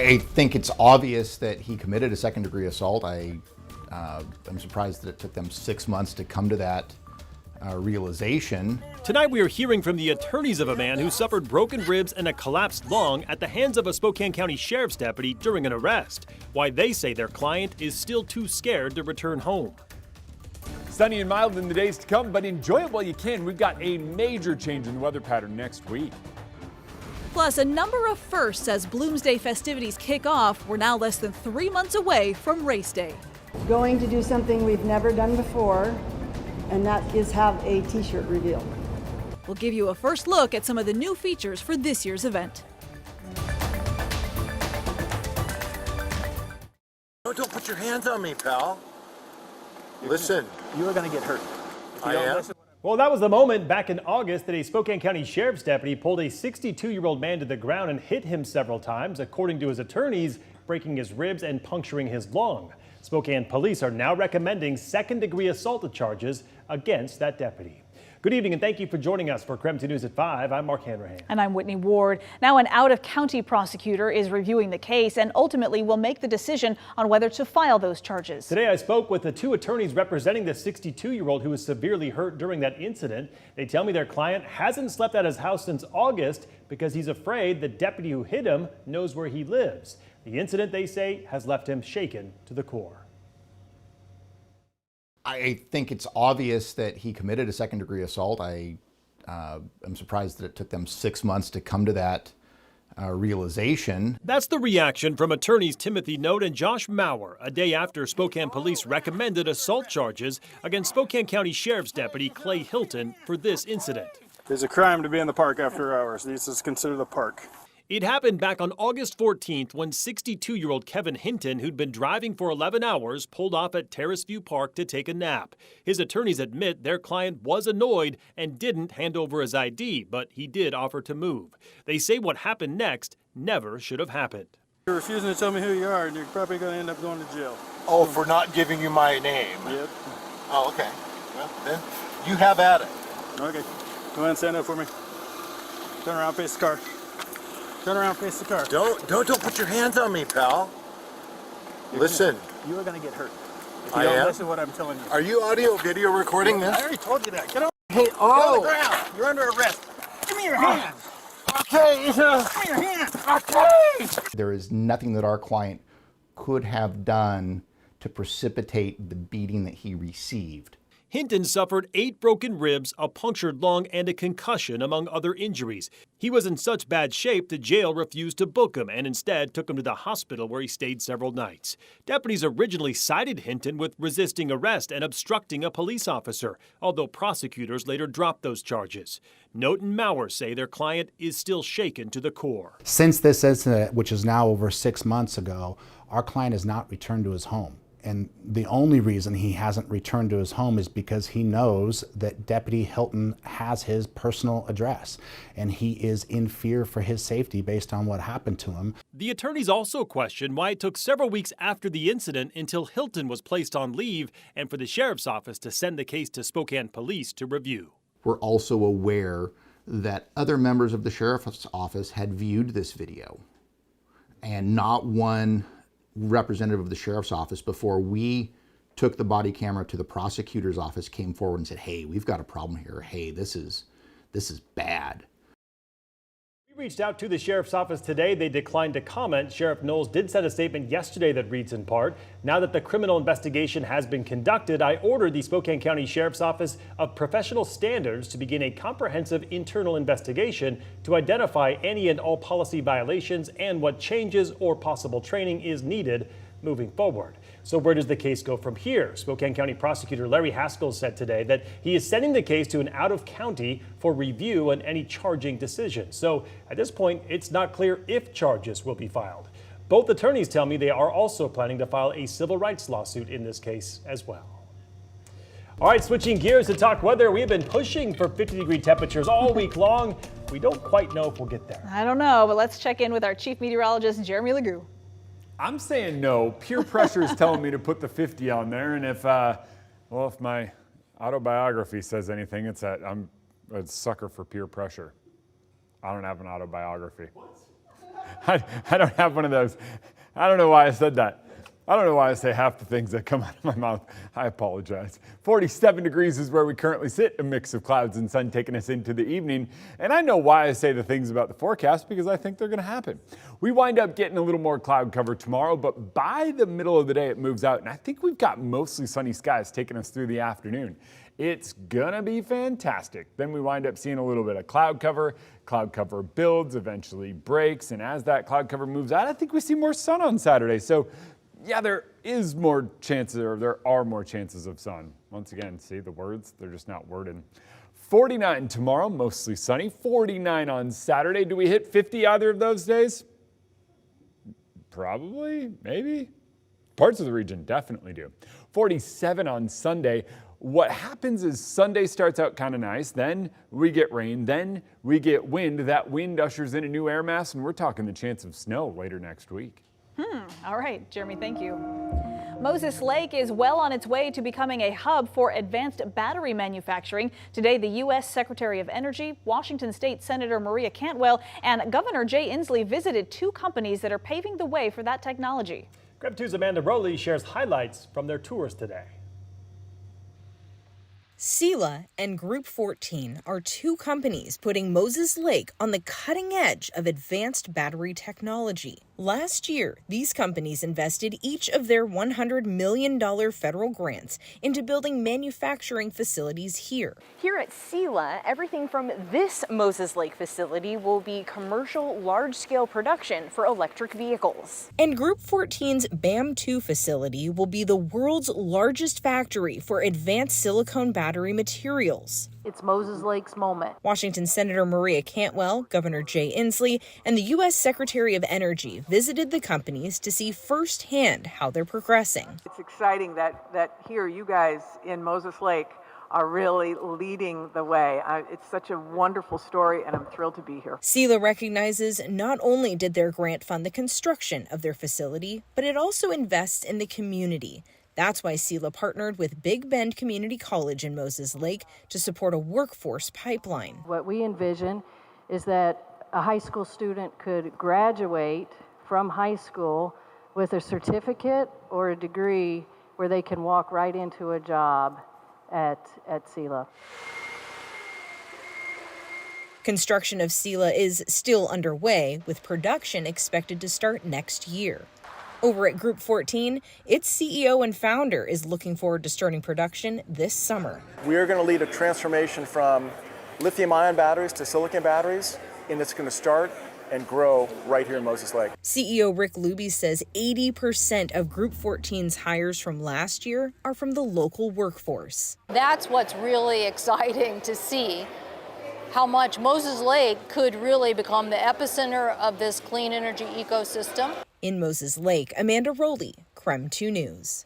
I think it's obvious that he committed a second-degree assault. I'm surprised that it took them 6 months to come to that realization. Tonight we are hearing from the attorneys of a man who suffered broken ribs and a collapsed lung at the hands of a Spokane County Sheriff's deputy during an arrest. Why they say their client is still too scared to return home. Sunny and mild in the days to come, but enjoy it while you can. We've got a major change in the weather pattern next week. Plus, a number of firsts as Bloomsday festivities kick off. We're now less than 3 months away from race day. Going to do something we've never done before, and that is have a t-shirt reveal. We'll give you a first look at some of the new features for this year's event. Don't put your hands on me, pal. Listen. You are going to get hurt. I am? Well, that was the moment back in August that a Spokane County Sheriff's deputy pulled a 62-year-old man to the ground and hit him several times, according to his attorneys, breaking his ribs and puncturing his lung. Spokane police are now recommending second-degree assault charges against that deputy. Good evening and thank you for joining us for KREM 2 News at 5. I'm Mark Hanrahan. And I'm Whitney Ward. Now an out-of-county prosecutor is reviewing the case and ultimately will make the decision on whether to file those charges. Today I spoke with the two attorneys representing the 62-year-old who was severely hurt during that incident. They tell me their client hasn't slept at his house since August because he's afraid the deputy who hit him knows where he lives. The incident, they say, has left him shaken to the core. I think it's obvious that he committed a second-degree assault. I'm surprised that it took them 6 months to come to that realization. That's the reaction from attorneys Timothy Note and Josh Maurer a day after Spokane police recommended assault charges against Spokane County Sheriff's Deputy Clay Hilton for this incident. It's a crime to be in the park after hours. This is considered a park. It happened back on August 14th when 62-year-old Kevin Hinton, who'd been driving for 11 hours, pulled off at Terrace View Park to take a nap. His attorneys admit their client was annoyed and didn't hand over his ID, but he did offer to move. They say what happened next never should have happened. You're refusing to tell me who you are, and you're probably going to end up going to jail. Oh, for not giving you my name? Yep. Oh, okay. Well, then you have at it. Okay. Go ahead and stand up for me. Turn around, face the car. Turn around, face the car. Don't put your hands on me, pal. Listen. You are going to get hurt. If I you don't am? listen to what I'm telling you. Are you audio video recording this? I already told you that. Get on. Hey, Get on the ground. You're under arrest. Give me your hands. Okay. Give me your hands. Okay. There is nothing that our client could have done to precipitate the beating that he received. Hinton suffered 8 broken ribs, a punctured lung, and a concussion, among other injuries. He was in such bad shape the jail refused to book him and instead took him to the hospital where he stayed several nights. Deputies originally cited Hinton with resisting arrest and obstructing a police officer, although prosecutors later dropped those charges. Note and Maurer say their client is still shaken to the core. Since this incident, which is now over 6 months ago, our client has not returned to his home. And the only reason he hasn't returned to his home is because he knows that Deputy Hilton has his personal address and he is in fear for his safety based on what happened to him. The attorneys also question why it took several weeks after the incident until Hilton was placed on leave and for the sheriff's office to send the case to Spokane police to review. We're also aware that other members of the sheriff's office had viewed this video, and not one representative of the sheriff's office, before we took the body camera to the prosecutor's office, came forward and said, hey, we've got a problem here. Hey, this is bad. We reached out to the sheriff's office today. They declined to comment. Sheriff Knowles did send a statement yesterday that reads in part, now that the criminal investigation has been conducted, I ordered the Spokane County Sheriff's Office of Professional Standards to begin a comprehensive internal investigation to identify any and all policy violations and what changes or possible training is needed moving forward. So where does the case go from here? Spokane County Prosecutor Larry Haskell said today that he is sending the case to an out-of-county for review and any charging decision. So at this point, it's not clear if charges will be filed. Both attorneys tell me they are also planning to file a civil rights lawsuit in this case as well. All right, switching gears to talk weather. We've been pushing for 50-degree temperatures all week long. We don't quite know if we'll get there. I don't know, but let's check in with our chief meteorologist, Jeremy Legoo. I'm saying no. Peer pressure is telling me to put the 50 on there, and if my autobiography says anything, it's that I'm a sucker for peer pressure. I don't have an autobiography. What? I don't have one of those. I don't know why I said that. I don't know why I say half the things that come out of my mouth. I apologize. 47 degrees is where we currently sit, a mix of clouds and sun taking us into the evening. And I know why I say the things about the forecast, because I think they're going to happen. We wind up getting a little more cloud cover tomorrow, but by the middle of the day it moves out. And I think we've got mostly sunny skies taking us through the afternoon. It's gonna be fantastic. Then we wind up seeing a little bit of cloud cover. Cloud cover builds, eventually breaks. And as that cloud cover moves out, I think we see more sun on Saturday. So yeah, there are more chances of sun. Once again, see the words, they're just not worded. 49 tomorrow, mostly sunny. 49 on Saturday. Do we hit 50 either of those days? Probably, maybe. Parts of the region definitely do. 47 on Sunday. What happens is Sunday starts out kind of nice, then we get rain, then we get wind. That wind ushers in a new air mass, and we're talking the chance of snow later next week. All right, Jeremy, thank you. Moses Lake is well on its way to becoming a hub for advanced battery manufacturing. Today, the U.S. Secretary of Energy, Washington State Senator Maria Cantwell, and Governor Jay Inslee visited two companies that are paving the way for that technology. KREM 2's Amanda Rowley shares highlights from their tours today. Sila and Group 14 are two companies putting Moses Lake on the cutting edge of advanced battery technology. Last year, these companies invested each of their $100 million federal grants into building manufacturing facilities here. Here at Sila, everything from this Moses Lake facility will be commercial large-scale production for electric vehicles. And Group 14's BAM 2 facility will be the world's largest factory for advanced silicone battery materials. It's Moses Lake's moment. Washington Senator Maria Cantwell, Governor Jay Inslee, and the U.S. Secretary of Energy visited the companies to see firsthand how they're progressing. It's exciting that here you guys in Moses Lake are really leading the way. It's such a wonderful story, and I'm thrilled to be here. Sila recognizes not only did their grant fund the construction of their facility, but it also invests in the community. That's why Sila partnered with Big Bend Community College in Moses Lake to support a workforce pipeline. What we envision is that a high school student could graduate from high school with a certificate or a degree where they can walk right into a job at Sila. Construction of Sila is still underway, with production expected to start next year. Over at Group 14, its CEO and founder is looking forward to starting production this summer. We are going to lead a transformation from lithium-ion batteries to silicon batteries, and it's going to start and grow right here in Moses Lake. CEO Rick Luby says 80% of Group 14's hires from last year are from the local workforce. That's what's really exciting to see, how much Moses Lake could really become the epicenter of this clean energy ecosystem. In Moses Lake, Amanda Rowley, KREM 2 News.